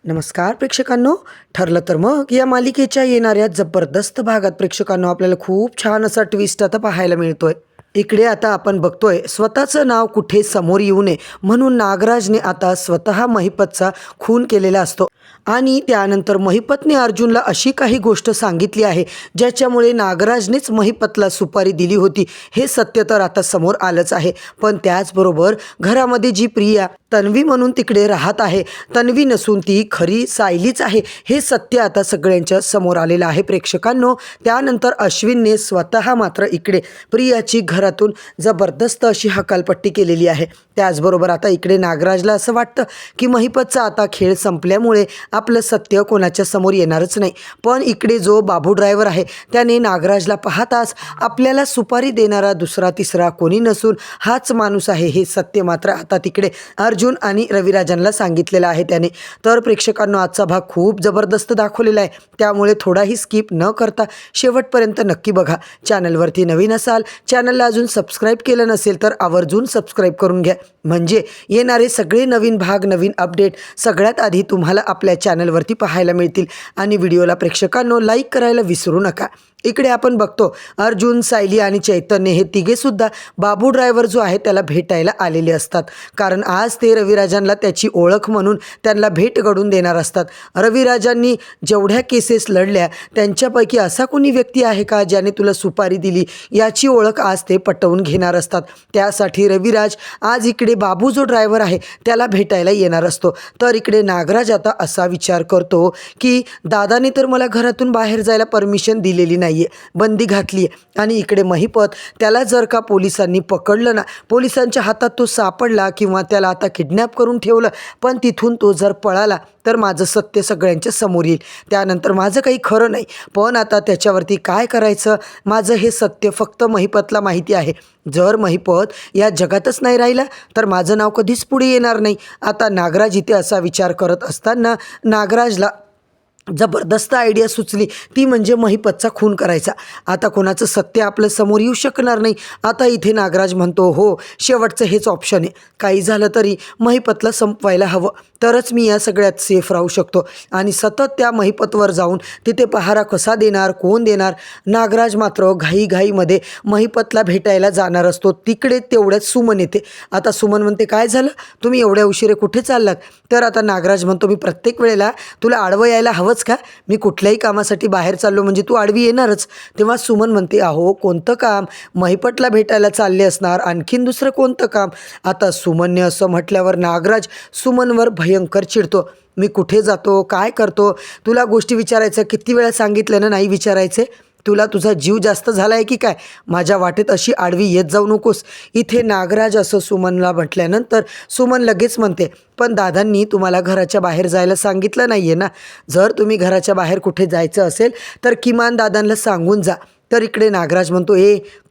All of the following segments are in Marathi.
नमस्कार प्रेक्षकांनो. ठरलं तर मग या मालिकेच्या येणाऱ्या जबरदस्त भागात प्रेक्षकांनो आपल्याला खूप छान असा ट्विस्ट आता पाहायला मिळतोय. इकडे आता आपण बघतोय स्वतःचं नाव कुठे समोर येऊ नये म्हणून नागराजने आता स्वतः महिपतचा खून केलेला असतो आणि त्यानंतर महिपतने अर्जुनला अशी काही गोष्ट सांगितली आहे ज्याच्यामुळे नागराजनेच महिपतला सुपारी दिली होती हे सत्य तर आता समोर आलंच आहे. पण त्याचबरोबर घरामध्ये जी प्रिया तन्वी म्हणून तिकडे राहत आहे, तन्वी नसून ती खरी सायलीच आहे हे सत्य आता सगळ्यांच्या समोर आलेलं आहे प्रेक्षकांनो. त्यानंतर अश्विनने स्वतः मात्र इकडे प्रियाची घरातून जबरदस्त अशी हकालपट्टी केलेली आहे. त्याचबरोबर आता इकडे नागराजला असं वाटतं की महिपतचा आता खेळ संपल्यामुळे आपलं सत्य कोणाच्या समोर येणारच नाही. पण इकडे जो बाबू ड्रायव्हर आहे त्याने नागराजला पाहताच आपल्याला सुपारी देणारा दुसरा तिसरा कोणी नसून हाच माणूस आहे हे सत्य मात्र आता तिकडे अर्जुन आणि रविराजांना सांगितलेलं आहे त्याने. तर प्रेक्षकांनो आजचा भाग खूप जबरदस्त दाखवलेला आहे, त्यामुळे थोडाही स्किप न करता शेवटपर्यंत नक्की बघा. चॅनलवरती नवीन असाल, चॅनलला अजून सबस्क्राईब केलं नसेल तर आवर्जून सबस्क्राईब करून घ्या, म्हणजे येणारे सगळे नवीन भाग नवीन अपडेट सगळ्यात आधी तुम्हाला आपल्या चॅनलवरती पाहायला मिळतील. आणि व्हिडिओला प्रेक्षकांनो लाईक करायला विसरू नका. इकडे आपण बघतो अर्जुन, सायली आणि चैतन्य हे तिघेसुद्धा बाबू ड्रायव्हर जो आहे त्याला भेटायला आलेले असतात, कारण आज ते रविराजांना त्याची ओळख म्हणून त्यांना भेट घडून देणार असतात. रविराजांनी जेवढ्या केसेस लढल्या त्यांच्यापैकी असा कोणी व्यक्ती आहे का ज्याने तुला सुपारी दिली याची ओळख आज ते पटवून घेणार असतात. त्यासाठी रविराज आज इकडे बाबू जो ड्रायव्हर आहे त्याला भेटायला येणार असतो. तर इकडे नागराज आता असा विचार करतो की दादाने तर मला घरातून बाहेर जायला परमिशन दिलेली नाही, बंदी घातली आहे. आणि इकडे महिपत त्याला जर का पोलिसांनी पकडलं ना, पोलिसांच्या हातात तो सापडला किंवा त्याला आता किडनॅप करून ठेवलं, पण तिथून तो जर पळाला तर माझं सत्य सगळ्यांच्या समोर येईल, त्यानंतर माझं काही खरं नाही. पण आता त्याच्यावरती काय करायचं, माझं हे सत्य फक्त महिपतला माहिती आहे. जर महिपत या जगातच नाही राहिला तर माझं नाव कधीच पुढे येणार नाही. आता नागराज इथे असा विचार करत असताना नागराजला जबरदस्त आयडिया सुचली, ती म्हणजे महिपतचा खून करायचा. आता कोणाचं सत्य आपलं समोर येऊ शकणार नाही. आता इथे नागराज म्हणतो हो, शेवटचं हेच ऑप्शन आहे, काही झालं तरी महिपतला संपवायला हवं, तरच मी या सगळ्यात सेफ राहू शकतो. आणि सतत त्या महिपतवर जाऊन तिथे पहारा कसा देणार, कोण देणार. नागराज मात्र घाईघाईमध्ये महिपतला भेटायला जाणार असतो. तिकडे तेवढ्यात सुमन येते. आता सुमन म्हणते काय झालं, तुम्ही एवढ्या उशिरे कुठे चाललात. तर आता नागराज म्हणतो मी प्रत्येक वेळेला तुला आडवं यायला हवंच का, मी कुठल्याही कामासाठी बाहेर चाललो म्हणजे तू आडवी येणारच. तेव्हा सुमन म्हणते अहो कोणतं काम, महिपतला भेटायला चालले असणार, आणखीन दुसरं कोणतं काम. आता सुमनने असं म्हटल्यावर नागराज सुमनवर भयंकर चिडतो. मी कुठे जातो, काय करतो, तुला गोष्टी विचारायचं किती वेळा सांगितलं ना नाही विचारायचे, तुला तुझा जीव जास्त झाला आहे की काय, माझ्या वाटेत अशी आडवी येत जाऊ नकोस. इथे नागराज असं सुमनला म्हटल्यानंतर सुमन लगेच म्हणते पण दादांनी तुम्हाला घराच्या बाहेर जायला सांगितलं नाही आहे ना, जर तुम्ही घराच्या बाहेर कुठे जायचं असेल तर किमान दादांना सांगून जा. तर इकडे नागराज म्हणतो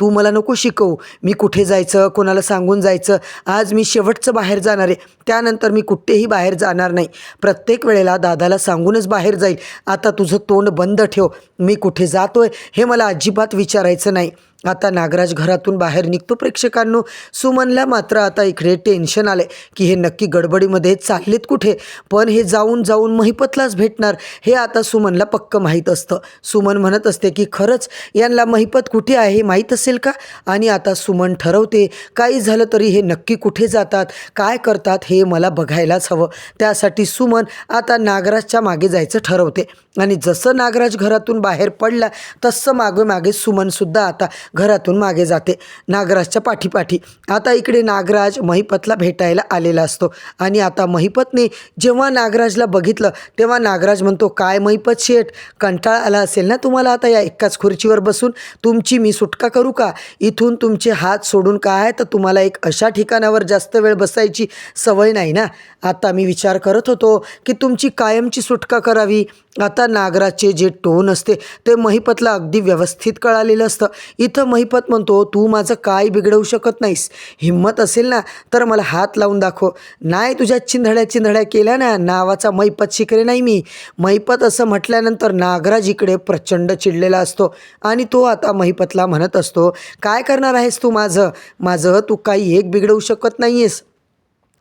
तू मला नको शिकवू, मी कुठे जायचं कोणाला सांगून जायचं, आज मी शेवटचं बाहेर जाणार आहे, त्यानंतर मी कुठेही बाहेर जाणार नाही, प्रत्येक वेळेला दादाला सांगूनच बाहेर जाईल. आता तुझं तोंड बंद ठेव, मी कुठे जातोय हे मला अजिबात विचारायचं नाही. आता नागराज घरातून बाहेर निघतो प्रेक्षकांनो. सुमनला मात्र आता इकडे टेन्शन आले की हे नक्की गडबडीमध्ये चाललेत कुठे, पण हे जाऊन जाऊन महिपतलाच भेटणार हे आता सुमनला पक्क माहीत असतं. सुमन म्हणत असते की खरंच यांना महिपत कुठे आहे हे माहीत असेल का. आणि आता सुमन ठरवते काही झालं तरी हे नक्की कुठे जातात, काय करतात हे मला बघायलाच हवं. त्यासाठी सुमन आता नागराजच्या मागे जायचं ठरवते. आणि जसं नागराज घरातून बाहेर पडला तसं मागे मागे सुमनसुद्धा आता घरातून मागे जाते नागराजच्या पाठीपाठी. आता इकडे नागराज महिपतला भेटायला आलेला असतो. आणि आता महिपतने जेव्हा नागराजला बघितलं तेव्हा नागराज म्हणतो काय महिपत शेठ, कंटाळा आला असेल ना तुम्हाला आता या एकाच खुर्चीवर बसून, तुमची मी सुटका करू का, इथून तुमचे हात सोडून काय तर तुम्हाला एक अशा ठिकाणावर जास्त वेळ बसायची सवय नाही ना. आता मी विचार करत होतो की तुमची कायमची सुटका करावी. आता नागराजचे जे टोन असते ते महिपतला अगदी व्यवस्थित कळालेलं असतं. इथं महिपत म्हणतो तू माझं काय बिघडवू शकत नाहीस, हिम्मत असेल ना तर मला हात लावून दाखव, नाही तुझ्या चिंधड्या केल्या ना, नावाचा महिपत शिकरे नाही मी. महिपत असं म्हटल्यानंतर नागराज इकडे प्रचंड चिडलेला असतो आणि तो आता महिपतला म्हणत असतो काय करणार आहेस तू, माझं तू काही एक बिघडवू शकत नाही आहेस.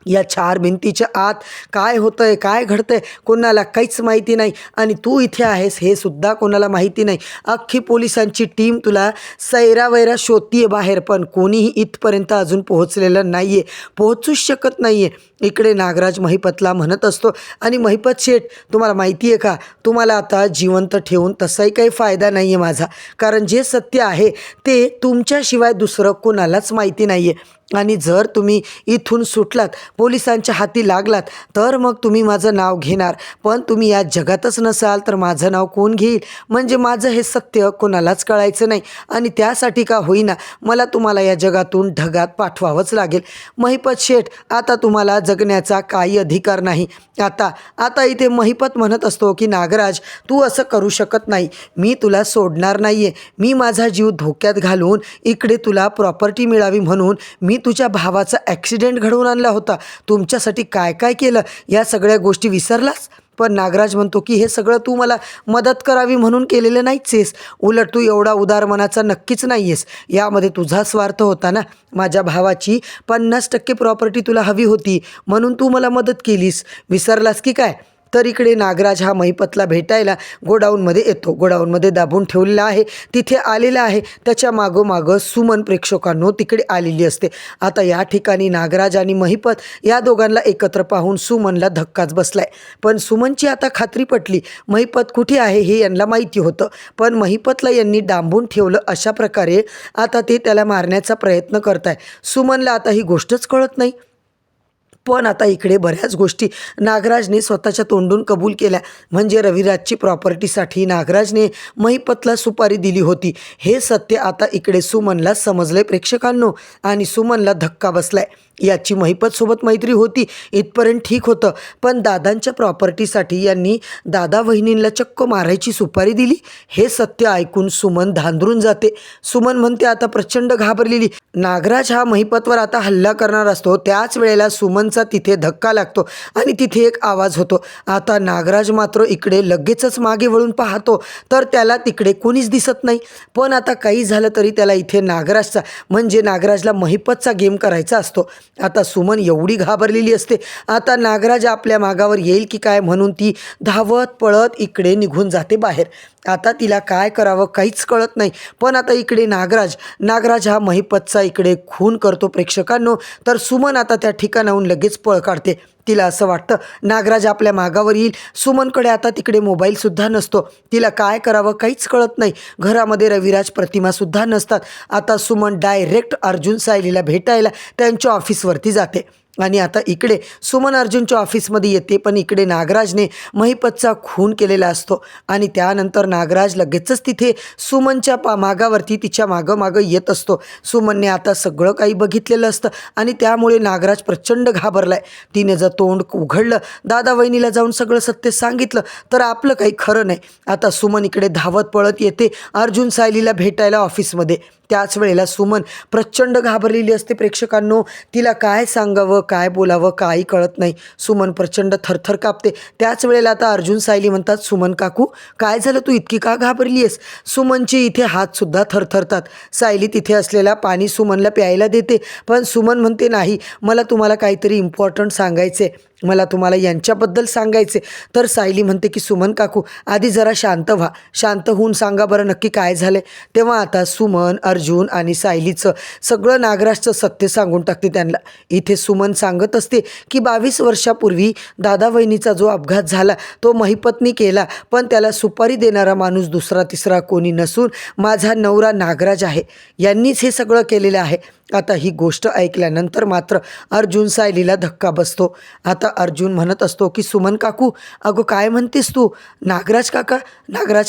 या चार भिंतीच्या आत काय होतंय, काय घडतंय कोणाला काहीच माहिती नाही आणि तू इथे आहेस हे सुद्धा कोणाला माहिती नाही. अख्खी पोलिसांची टीम तुला सैरावैरा शोधतीये बाहेर, पण कोणीही इथपर्यंत अजून पोहोचलेलं नाही आहे, पोहोचूच शकत नाही आहे. इकडे नागराज महिपतला म्हणत असतो आणि महिपत शेठ तुम्हाला माहिती आहे का, तुम्हाला आता जिवंत ठेवून तसाही काही फायदा नाही आहे माझा, कारण जे सत्य आहे ते तुमच्याशिवाय दुसरं कोणालाच माहिती नाही आहे. आणि जर तुम्ही इथून सुटलात, पोलिसांच्या हाती लागलात, तर मग तुम्ही माझं नाव घेणार, पण तुम्ही या जगातच नसाल तर माझं नाव कोण घेईल. म्हणजे माझं हे सत्य कोणालाच कळायचं नाही आणि त्यासाठी का होईना मला तुम्हाला या जगातून ढगात पाठवावंच लागेल. महिपत शेठ आता तुम्हाला जगण्याचा काही अधिकार नाही. आता आता इथे महिपत म्हणत असतो की नागराज तू असं करू शकत नाही, मी तुला सोडणार नाही आहे. मी माझा जीव धोक्यात घालून इकडे तुला प्रॉपर्टी मिळावी म्हणून मी तुझ्या भावाचा ॲक्सिडेंट घडवून आणला होता, तुमच्यासाठी काय काय केलं या सगळ्या गोष्टी विसरलास. पण नागराज म्हणतो की हे सगळं तू मला मदत करावी म्हणून केलेलं नाहीच आहेस, उलट तू एवढा उदार मनाचा नक्कीच नाही आहेस, यामध्ये तुझा स्वार्थ होता ना. माझ्या भावाची 50% प्रॉपर्टी तुला हवी होती म्हणून तू मला मदत केलीस, विसरलास की काय. तर इकडे नागराज हा महिपतला भेटायला गोडाऊनमध्ये येतो. गोडाऊनमध्ये दाबून ठेवलेला आहे, तिथे आलेला आहे. त्याच्या मागोमागं सुमन प्रेक्षकांनो तिकडे आलेली असते. आता या ठिकाणी नागराज आणि महिपत या दोघांना एकत्र पाहून सुमनला धक्काच बसलाय. पण सुमनची आता खात्री पटली, महिपत कुठे आहे हे यांना माहिती होतं, पण महिपतला यांनी डांबून ठेवलं. अशा प्रकारे आता ते त्याला मारण्याचा प्रयत्न करताय. सुमनला आता ही गोष्टच कळत नाही. पण आता इकडे बऱ्याच गोष्टी नागराजने स्वतःच्या तोंडून कबूल केल्या. म्हणजे रविराजची प्रॉपर्टीसाठी नागराजने महिपतला सुपारी दिली होती, हे सत्य आता इकडे सुमनला समजले प्रेक्षकांनो, आणि सुमनला धक्का बसलाय. याची महिपतसोबत मैत्री होती इथपर्यंत ठीक होतं, पण दादांच्या प्रॉपर्टीसाठी यांनी दादा वहिनींना चक्क मारायची सुपारी दिली, हे सत्य ऐकून सुमन धांदरून जाते. सुमन म्हणते आता प्रचंड घाबरलेली. नागराज हा महिपतवर आता हल्ला करणार असतो, त्याच वेळेला सुमनचा तिथे धक्का लागतो आणि तिथे एक आवाज होतो. आता नागराज मात्र इकडे लगेचच मागे वळून पाहतो तर त्याला तिकडे कोणीच दिसत नाही. पण आता काही झालं तरी त्याला इथे नागराजचा म्हणजे नागराजला महिपतचा गेम करायचा असतो. आता सुमन एवढी घाबरलेली असते, आता नागराज आपल्या मागावर येईल की काय म्हणून ती धावत पळत इकडे निघून जाते बाहेर. आता तिला काय करावं काहीच कळत नाही. पण आता इकडे नागराज हा महिपतचा इकडे खून करतो प्रेक्षकांनो. तर सुमन आता त्या ठिकाणाहून लगेच पळ काढते. तिला असं वाटतं नागराज आपल्या मागावर येईल. सुमनकडे आता तिकडे मोबाईलसुद्धा नसतो, तिला काय करावं काहीच कळत नाही. घरामध्ये रविराज प्रतिमासुद्धा नसतात. आता सुमन डायरेक्ट अर्जुन सायलीला भेटायला त्यांच्या ऑफिसवरती जाते. आणि आता इकडे सुमन अर्जुनच्या ऑफिसमध्ये येते, पण इकडे नागराजने महिपतचा खून केलेला असतो आणि त्यानंतर नागराज लगेचच तिथे सुमनच्या मागावरती तिच्या मागं येत असतो. सुमनने आता सगळं काही बघितलेलं असतं आणि त्यामुळे नागराज प्रचंड घाबरलाय. तिने जर तोंड उघडलं, दादा वहिनीला जाऊन सगळं सत्य सांगितलं तर आपलं काही खरं नाही. आता सुमन इकडे धावत पळत येते अर्जुन सायलीला भेटायला ऑफिसमध्ये. त्याच वेळेला सुमन प्रचंड घाबरलेली असते प्रेक्षकांनो, तिला काय सांगावं काय बोलावं काही कळत नाही. सुमन प्रचंड थरथर कापते. त्याच वेळेला आता अर्जुन सायली म्हणतात सुमन काकू काय झालं, तू इतकी का घाबरली आहेस. सुमनचे इथे हातसुद्धा थरथरतात. सायली तिथे असलेला पाणी सुमनला प्यायला देते, पण सुमन म्हणते नाही, मला तुम्हाला काहीतरी इम्पॉर्टंट सांगायचे, मला तुम्हाला यांच्याबद्दल सांगायचे. तर सायली म्हणते की सुमन काकू आधी जरा शांत व्हा, शांत होऊन सांगा बरं नक्की काय झालं. तेव्हा आता सुमन अर्जुन आणि सायलीचं सगळं नागराजचं सत्य सांगून टाकते त्यांना. इथे सुमन सांगत असते की 22 वर्षापूर्वी दादा वहिनीचा जो अपघात झाला तो महिपतनी केला, पण त्याला सुपारी देणारा माणूस दुसरा तिसरा कोणी नसून माझा नवरा नागराज आहे, यांनीच हे सगळं केलेलं आहे. आता ही गोष्ट ऐकल्यानंतर मात्र अर्जुन सायलीला धक्का बसतो. आता अर्जुन म्हणत असतो की सुमन काकू अगं काय म्हणतेस तू, नागराज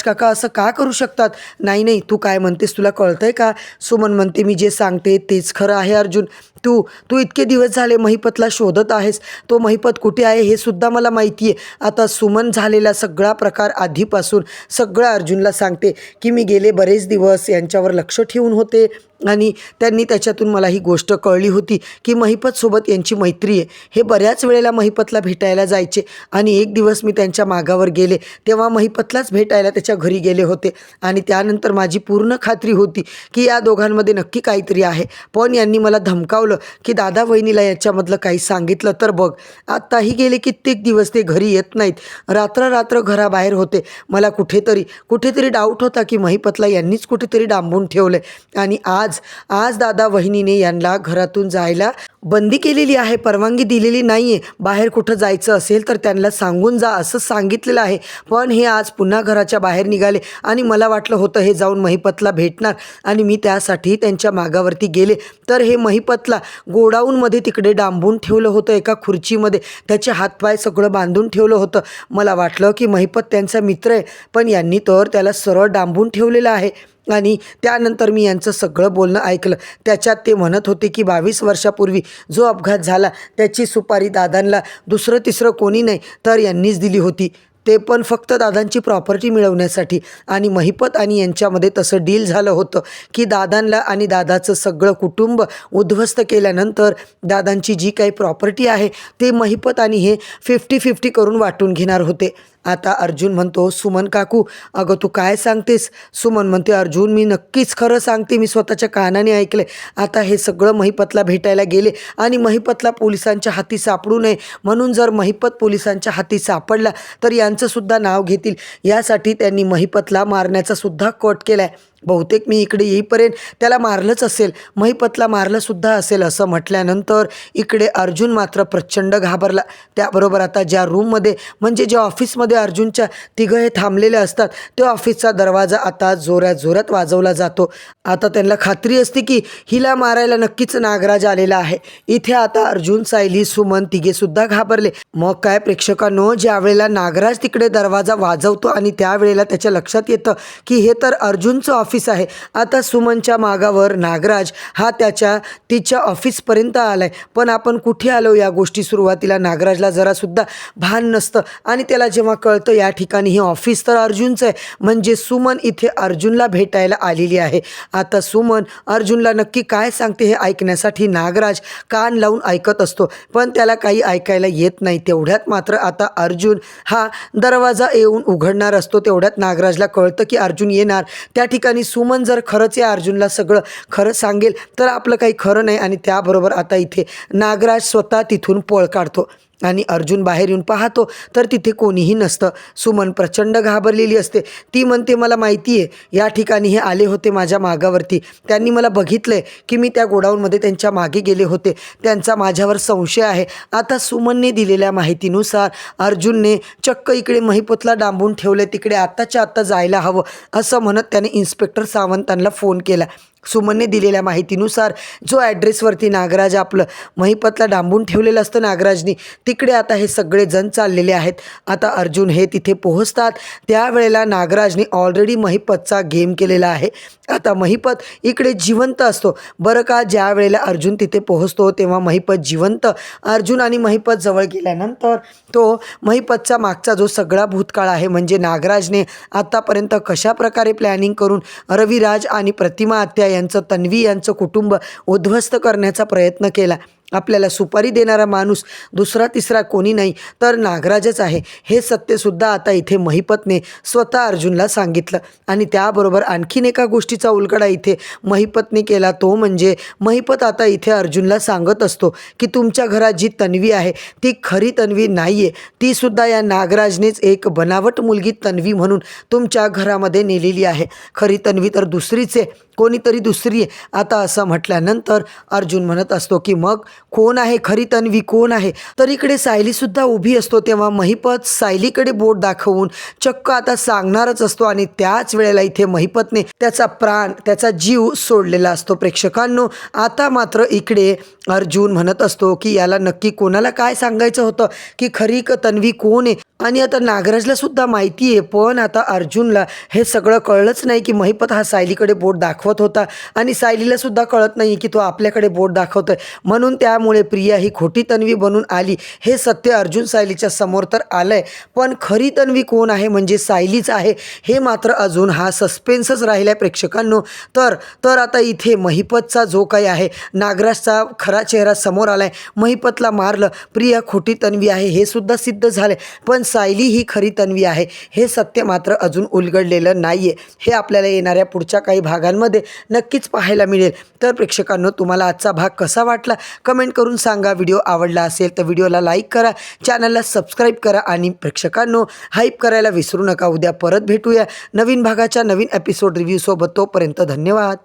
काका असं का करू शकतात. नाही तू काय म्हणतेस तुला कळतंय का. सुमन म्हणते मी जे सांगते तेच खरं आहे अर्जुन. तू इतके दिवस झाले महिपतला शोधत आहेस, तो महिपत कुठे आहे हे सुद्धा मला माहिती आहे. आता सुमन झालेला सगळा प्रकार आधीपासून सगळं अर्जुनला सांगते की मी गेले बरेच दिवस यांच्यावर लक्ष ठेवून होते आणि त्यांनी त्याच्यातून मला ही गोष्ट कळली होती की महिपतसोबत यांची मैत्री आहे. हे बऱ्याच वेळेला महिपतला भेटायला जायचे आणि एक दिवस मी त्यांच्या मागावर गेले तेव्हा महिपतलाच भेटायला त्याच्या घरी गेले होते आणि त्यानंतर माझी पूर्ण खात्री होती की या दोघांमध्ये नक्की काहीतरी आहे. पण यांनी मला धमकावलं ठेवलं की दादा वहिनीला याच्यामधलं काही सांगितलं तर बघ, आत्ताही गेले कित्येक दिवस ते घरी येत नाहीत, रात्र घराबाहेर होते. मला कुठेतरी डाऊट होता की महिपतला यांनीच कुठेतरी डांबून ठेवलं आणि आज आज दादा वहिनीने यांना घरातून जायला बंदी केलेली आहे, परवानगी दिलेली नाही आहे. बाहेर कुठं जायचं असेल तर त्यांना सांगून जा असं सांगितलेलं आहे. पण हे आज पुन्हा घराच्या बाहेर निघाले आणि मला वाटलं होतं हे जाऊन महिपतला भेटणार आणि मी त्यासाठी त्यांच्या मागावरती गेले तर हे महिपतला गोडाऊनमध्ये तिकडे डांबून ठेवलं होतं एका खुर्चीमध्ये. त्याचे हातपाय सगळं बांधून ठेवलं होतं. मला वाटलं की महिपत त्यांचा मित्र आहे, पण यांनी तर त्याला सरळ डांबून ठेवलेलं आहे. आणि त्यानंतर मी यांचं सगळं बोलणं ऐकलं. त्याच्यात ते म्हणत होते की 22 वर्षापूर्वी जो अपघात झाला त्याची सुपारी दादांना दुसरं तिसरं कोणी नाही तर यांनीच दिली होती, ते पण फक्त दादांची प्रॉपर्टी मिळवण्यासाठी. आणि महिपत आणि यांच्यामध्ये तसं डील झालं होतं की दादांना आणि दादाचं सगळं कुटुंब उद्ध्वस्त केल्यानंतर दादांची जी काही प्रॉपर्टी आहे ते महिपत आणि हे 50-50 करून वाटून घेणार होते. आता अर्जुन म्हणतो, सुमन काकू अगं तू काय सांगतेस? सुमन म्हणते, अर्जुन मी नक्कीच खरं सांगते, मी स्वतःच्या कानाने ऐकले. आता हे सगळं महिपतला भेटायला गेले आणि महिपतला पोलिसांच्या हाती सापडू नये म्हणून जर महिपत पोलिसांच्या हाती सापडला तर यांचं सुद्धा नाव घेतील, यासाठी त्यांनी महिपतला मारण्याचा सुद्धा कट केला आहे. बहुतेक मी इकडे येईपर्यंत त्याला मारलंच असेल, महिपतला मारलंसुद्धा असेल असं म्हटल्यानंतर इकडे अर्जुन मात्र प्रचंड घाबरला. त्याबरोबर आता ज्या रूममध्ये म्हणजे ज्या ऑफिसमध्ये अर्जुनच्या तिघं हे थांबलेले असतात त्या ऑफिसचा दरवाजा आता जोरात वाजवला जातो. आता त्यांना खात्री असते की हिला मारायला नक्कीच नागराज आलेला आहे. इथे आता अर्जुन, सायली, सुमन तिघेसुद्धा घाबरले. मग काय प्रेक्षकांनो, ज्या वेळेला नागराज तिकडे दरवाजा वाजवतो आणि त्यावेळेला त्याच्या लक्षात येतं की हे तर अर्जुनचं ऑफिस आहे. आता सुमनच्या मागावर नागराज हा तिच्या ऑफिसपर्यंत आलाय. पण आपण कुठे आलो या गोष्टी सुरुवातीला नागराजला जरासुद्धा भान नसतं आणि त्याला जेव्हा कळतं या ठिकाणी हे ऑफिस तर अर्जुनचं आहे, म्हणजे सुमन इथे अर्जुनला भेटायला आलेली आहे. आता सुमन अर्जुनला नक्की काय सांगते हे ऐकण्यासाठी नागराज कान लावून ऐकत असतो, पण त्याला काही ऐकायला येत नाही. तेवढ्यात मात्र आता अर्जुन हा दरवाजा येऊन उघडणार असतो. तेवढ्यात नागराजला कळतं की अर्जुन येणार. त्या ठिकाणी सुमन जर खरंच या अर्जुनला सगळं खरं सांगेल तर आपलं काही खरं नाही. आणि त्याबरोबर आता इथे नागराज स्वतः तिथून पळ काढतो आणि अर्जुन बाहेर येऊन पाहतो तर तिथे कोणीही नसतं. सुमन प्रचंड घाबरलेली असते. ती म्हणते, मला माहिती आहे या ठिकाणी हे आले होते माझ्या मागावरती, त्यांनी मला बघितलं आहे की मी त्या गोडाऊनमध्ये त्यांच्या मागे गेले होते, त्यांचा माझ्यावर संशय आहे. आता सुमनने दिलेल्या माहितीनुसार अर्जुनने चक्क इकडे महिपतला डांबून ठेवले, तिकडे आत्ताच्या आत्ता जायला हवं असं म्हणत त्याने इन्स्पेक्टर सावंतांना फोन केला. सुमनने दिलेल्या माहितीनुसार जो ॲड्रेसवरती नागराज आपलं महिपतला डांबून ठेवलेलं असतं नागराजनी, तिकडे आता हे सगळे जण चाललेले आहेत. आता अर्जुन हे तिथे पोहोचतात त्यावेळेला नागराजने ऑलरेडी महिपतचा गेम केलेला आहे. आता महिपत इकडे जिवंत असतो बरं का. ज्या वेळेला अर्जुन तिथे पोहोचतो तेव्हा महिपत जिवंत. अर्जुन आणि महिपत जवळ गेल्यानंतर तो महिपतचा मागचा जो सगळा भूतकाळ आहे, म्हणजे नागराजने आत्तापर्यंत कशाप्रकारे प्लॅनिंग करून रविराज आणि प्रतिमा आत्या यांचं, तन्वी यांचं कुटुंब उद्ध्वस्त करण्याचा प्रयत्न केला. आपल्याला सुपारी देणारा माणूस दुसरा तिसरा कोणी नाही तर नागराजच आहे, हे सत्यसुद्धा आता इथे महिपतने स्वतः अर्जुनला सांगितलं. आणि त्याबरोबर आणखीन एका गोष्टीचा उलगडा इथे महिपतने केला, तो म्हणजे महिपत आता इथे अर्जुनला सांगत असतो की तुमच्या घरात जी तन्वी आहे ती खरी तन्वी नाही आहे, तीसुद्धा या नागराजनेच एक बनावट मुलगी तन्वी म्हणून तुमच्या घरामध्ये नेलेली आहे. खरी तन्वी तर दुसरीच आहे, कोणीतरी दुसरी आहे. आता असं म्हटल्यानंतर अर्जुन म्हणत असतो की मग कोण आहे खरी तन्वी, कोण आहे? तर इकडे सायलीसुद्धा उभी असतो. तेव्हा महिपत सायलीकडे बोट दाखवून चक्क आता सांगणारच असतो आणि त्याच वेळेला इथे महिपतने त्याचा प्राण, त्याचा जीव सोडलेला असतो. प्रेक्षकांनो, आता मात्र इकडे अर्जुन म्हणत असतो की याला नक्की कोणाला काय सांगायचं होतं की खरी तन्वी कोण आहे. आणि आता नागराजला सुद्धा माहिती आहे, पण आता अर्जुनला हे सगळं कळलंच नाही की महिपत हा सायलीकडे बोट दाखवत होता आणि सायलीला सुद्धा कळत नाही की तो आपल्याकडे बोट दाखवतोय. म्हणून त्यामुळे प्रिया ही खोटी तन्वी बनून आली, हे सत्य अर्जुन सायलीच्या समोर तर आलंय, पण खरी तन्वी कोण आहे म्हणजे सायलीच आहे, हे मात्र अजून हा सस्पेन्सच राहिलाय प्रेक्षकांनो. तर आता इथे महिपतचा जो काही आहे, नागराजचा खरा चेहरा समोर आलाय. महिपतला मारलं, प्रिया खोटी तन्वी आहे हे सुद्धा सिद्ध झाले, पण सायली ही खरी तन्वी आहे हे सत्य मात्र अजून उलगडलेलं नाहीये. हे आपल्याला येणाऱ्या पुढच्या काही भागांमध्ये भागामध्ये नक्कीच पाहायला मिळेल. तर प्रेक्षकांनो, तुम्हाला आजचा भाग कसा वाटला कमेंट करून सांगा. व्हिडिओ आवडला असेल तर व्हिडिओला लाईक करा, चॅनलला सबस्क्राईब करा आणि प्रेक्षकांनो हाईप करायला विसरू नका. उद्या परत भेटूया नवीन भागाच्या नवीन एपिसोड रिव्ह्यूसोबत. तोपर्यंत धन्यवाद.